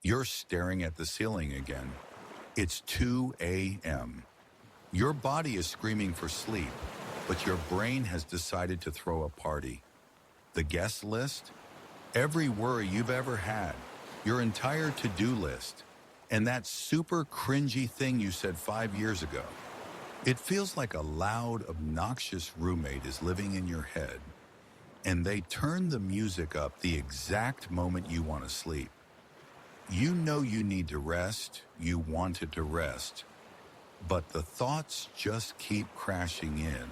You're staring at the ceiling again. It's 2 a.m. Your body is screaming for sleep, but your brain has decided to throw a party. The guest list? Every worry you've ever had, your entire to-do list, and that super cringy thing you said 5 years ago. It feels like a loud, obnoxious roommate is living in your head, and they turn the music up the exact moment you want to sleep. You know you need to rest, you wanted to rest, but the thoughts just keep crashing in.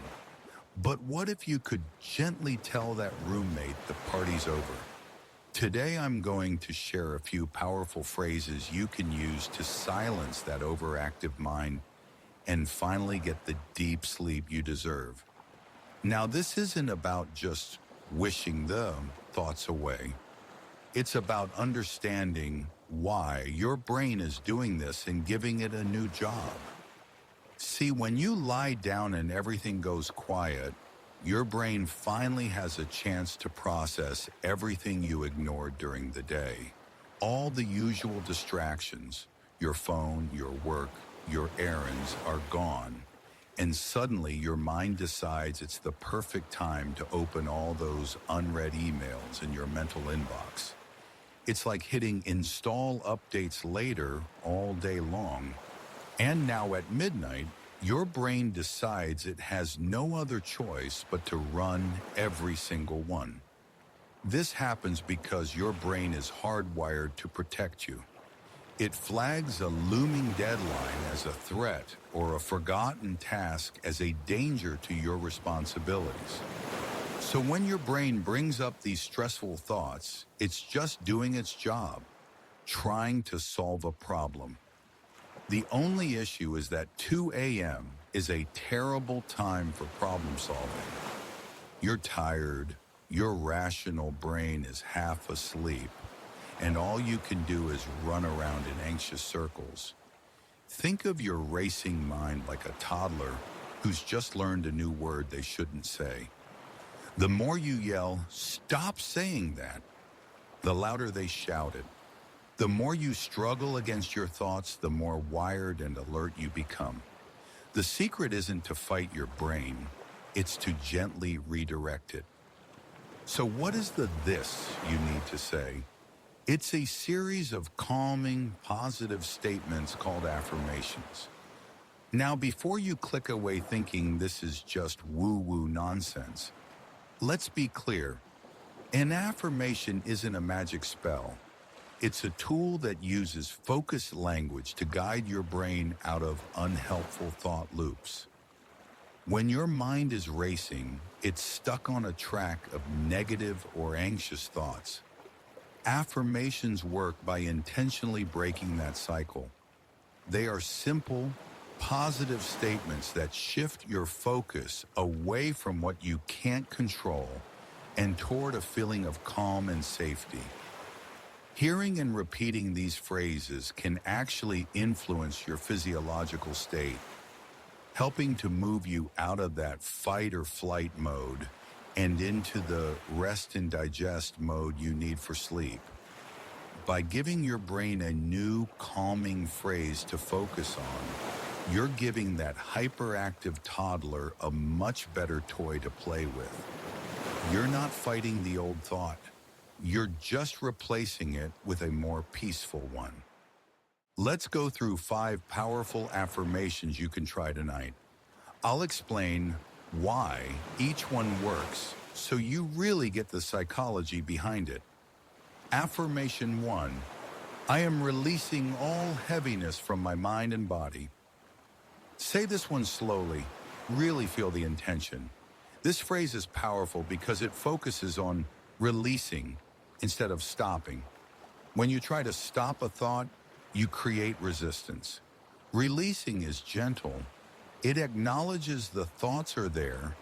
But what if you could gently tell that roommate the party's over? Today I'm going to share a few powerful phrases you can use to silence that overactive mind and finally get the deep sleep you deserve. Now, this isn't about just wishing the thoughts away. It's about understanding why your brain is doing this and giving it a new job. See, when you lie down and everything goes quiet, your brain finally has a chance to process everything you ignored during the day. All the usual distractions, your phone, your work, your errands are gone. And suddenly your mind decides it's the perfect time to open all those unread emails in your mental inbox. It's like hitting install updates later all day long. And now at midnight, your brain decides it has no other choice but to run every single one. This happens because your brain is hardwired to protect you. It flags a looming deadline as a threat or a forgotten task as a danger to your responsibilities. So when your brain brings up these stressful thoughts, it's just doing its job, trying to solve a problem. The only issue is that 2 a.m. is a terrible time for problem solving. You're tired, your rational brain is half asleep, and all you can do is run around in anxious circles. Think of your racing mind like a toddler who's just learned a new word they shouldn't say. The more you yell, "Stop saying that," the louder they shout it. The more you struggle against your thoughts, the more wired and alert you become. The secret isn't to fight your brain, it's to gently redirect it. So what is the this you need to say? It's a series of calming, positive statements called affirmations. Now, before you click away thinking this is just woo-woo nonsense, let's be clear. An affirmation isn't a magic spell. It's a tool that uses focused language to guide your brain out of unhelpful thought loops. When your mind is racing, it's stuck on a track of negative or anxious thoughts. Affirmations work by intentionally breaking that cycle. They are simple, positive statements that shift your focus away from what you can't control and toward a feeling of calm and safety. Hearing and repeating these phrases can actually influence your physiological state, helping to move you out of that fight or flight mode and into the rest and digest mode you need for sleep. By giving your brain a new calming phrase to focus on, you're giving that hyperactive toddler a much better toy to play with. You're not fighting the old thought. You're just replacing it with a more peaceful one. Let's go through 5 powerful affirmations you can try tonight. I'll explain why each one works so you really get the psychology behind it. Affirmation 1, I am releasing all heaviness from my mind and body. Say this one slowly, really feel the intention. This phrase is powerful because it focuses on releasing instead of stopping. When you try to stop a thought, you create resistance. Releasing is gentle. It acknowledges the thoughts are there,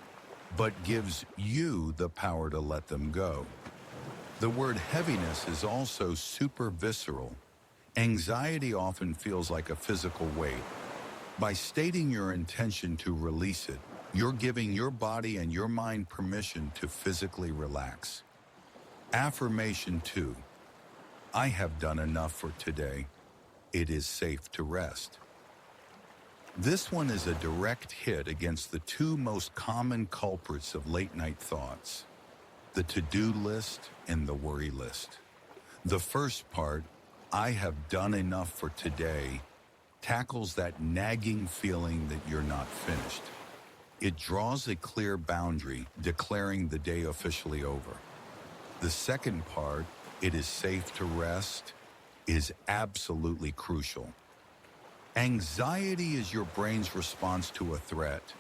but gives you the power to let them go. The word heaviness is also super visceral. Anxiety often feels like a physical weight. By stating your intention to release it, you're giving your body and your mind permission to physically relax. Affirmation 2, I have done enough for today. It is safe to rest. This one is a direct hit against the two most common culprits of late-night thoughts, the to-do list and the worry list. The first part, I have done enough for today, tackles that nagging feeling that you're not finished. It draws a clear boundary, declaring the day officially over. The second part, it is safe to rest, is absolutely crucial. Anxiety is your brain's response to a threat,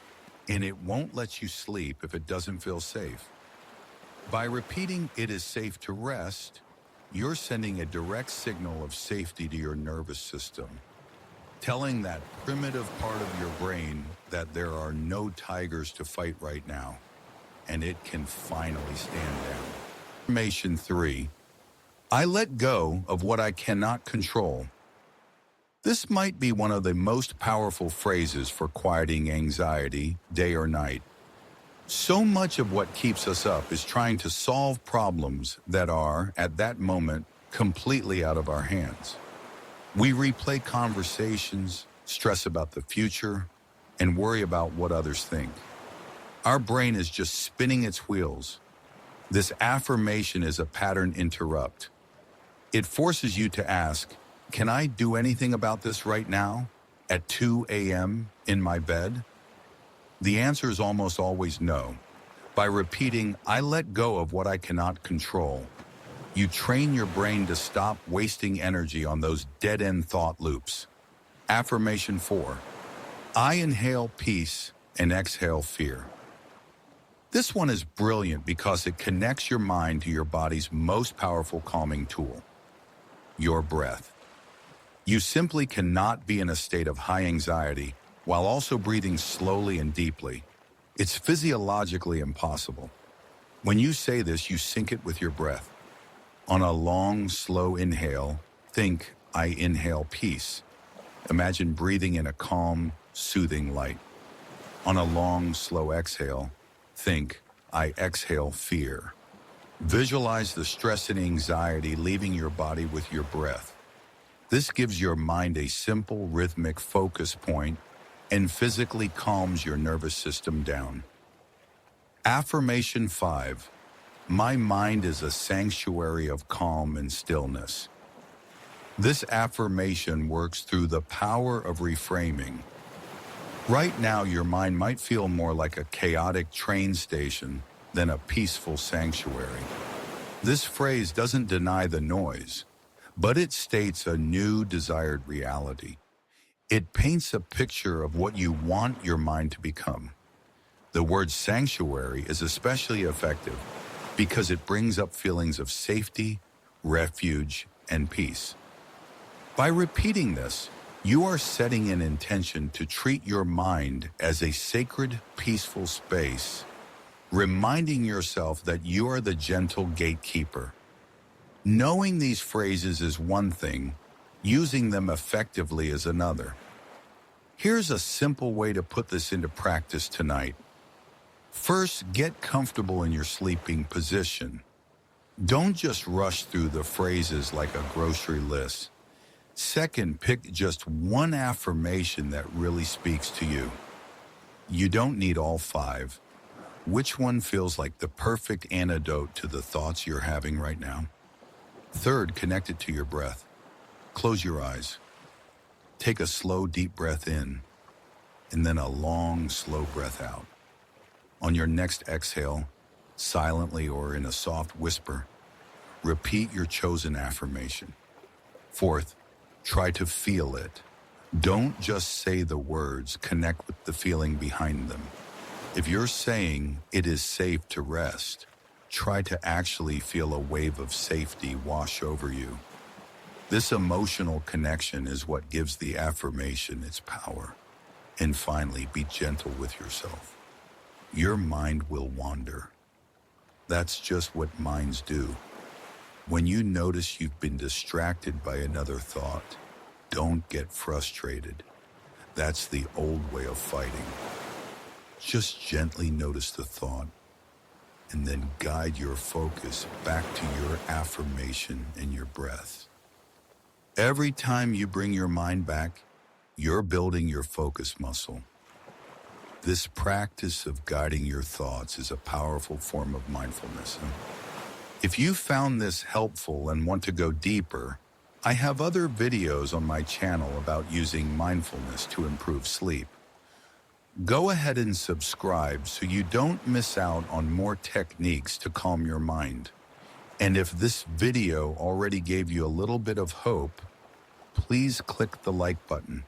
and it won't let you sleep if it doesn't feel safe. By repeating it is safe to rest, you're sending a direct signal of safety to your nervous system, telling that primitive part of your brain that there are no tigers to fight right now, and it can finally stand down. Affirmation 3. I let go of what I cannot control. This might be one of the most powerful phrases for quieting anxiety, day or night. So much of what keeps us up is trying to solve problems that are, at that moment, completely out of our hands. We replay conversations, stress about the future, and worry about what others think. Our brain is just spinning its wheels. This affirmation is a pattern interrupt. It forces you to ask, can I do anything about this right now, at 2 a.m. in my bed? The answer is almost always no. By repeating, I let go of what I cannot control, you train your brain to stop wasting energy on those dead-end thought loops. Affirmation 4. I inhale peace and exhale fear. This one is brilliant because it connects your mind to your body's most powerful calming tool, your breath. You simply cannot be in a state of high anxiety while also breathing slowly and deeply. It's physiologically impossible. When you say this, you sync it with your breath. On a long, slow inhale, think, I inhale peace. Imagine breathing in a calm, soothing light. On a long, slow exhale, think, I exhale fear. Visualize the stress and anxiety leaving your body with your breath. This gives your mind a simple, rhythmic focus point and physically calms your nervous system down. Affirmation 5. My mind is a sanctuary of calm and stillness. This affirmation works through the power of reframing. Right now, your mind might feel more like a chaotic train station than a peaceful sanctuary. This phrase doesn't deny the noise, but it states a new desired reality. It paints a picture of what you want your mind to become. The word sanctuary is especially effective because it brings up feelings of safety, refuge, and peace. By repeating this, you are setting an intention to treat your mind as a sacred, peaceful space, reminding yourself that you are the gentle gatekeeper. Knowing these phrases is one thing, using them effectively is another. Here's a simple way to put this into practice tonight. First, get comfortable in your sleeping position. Don't just rush through the phrases like a grocery list. Second, pick just one affirmation that really speaks to you. You don't need all 5. Which one feels like the perfect antidote to the thoughts you're having right now? Third, connect it to your breath. Close your eyes. Take a slow, deep breath in, and then a long, slow breath out. On your next exhale, silently or in a soft whisper, repeat your chosen affirmation. Fourth, try to feel it. Don't just say the words, connect with the feeling behind them. If you're saying it is safe to rest, try to actually feel a wave of safety wash over you. This emotional connection is what gives the affirmation its power. And finally, be gentle with yourself. Your mind will wander. That's just what minds do. When you notice you've been distracted by another thought, don't get frustrated. That's the old way of fighting. Just gently notice the thought and then guide your focus back to your affirmation and your breath. Every time you bring your mind back, you're building your focus muscle. This practice of guiding your thoughts is a powerful form of mindfulness. If you found this helpful and want to go deeper, I have other videos on my channel about using mindfulness to improve sleep. Go ahead and subscribe so you don't miss out on more techniques to calm your mind. And if this video already gave you a little bit of hope, please click the like button.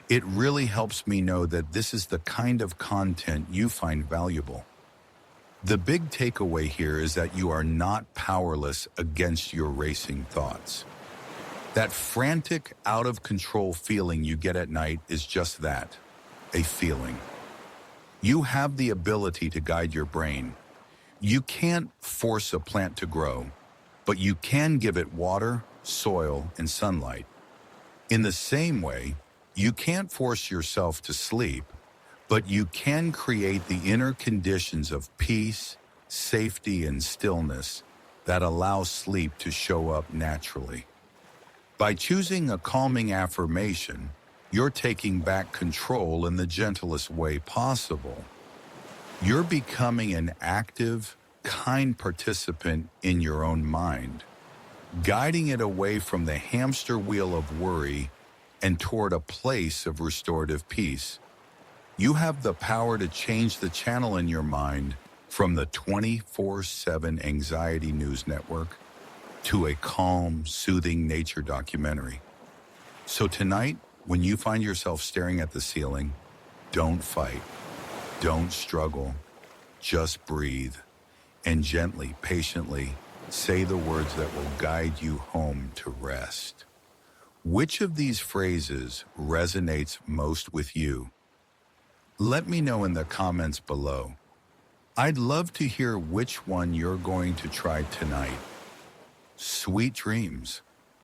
It really helps me know that this is the kind of content you find valuable. The big takeaway here is that you are not powerless against your racing thoughts. That frantic, out-of-control feeling you get at night is just that, a feeling. You have the ability to guide your brain. You can't force a plant to grow, but you can give it water, soil, and sunlight. In the same way, you can't force yourself to sleep, but you can create the inner conditions of peace, safety, and stillness that allow sleep to show up naturally. By choosing a calming affirmation, you're taking back control in the gentlest way possible. You're becoming an active, kind participant in your own mind, guiding it away from the hamster wheel of worry and toward a place of restorative peace. You have the power to change the channel in your mind from the 24/7 anxiety news network to a calm, soothing nature documentary. So tonight, when you find yourself staring at the ceiling, don't fight, don't struggle, just breathe, and gently, patiently say the words that will guide you home to rest. Which of these phrases resonates most with you? Let me know in the comments below. I'd love to hear which one you're going to try tonight. Sweet dreams.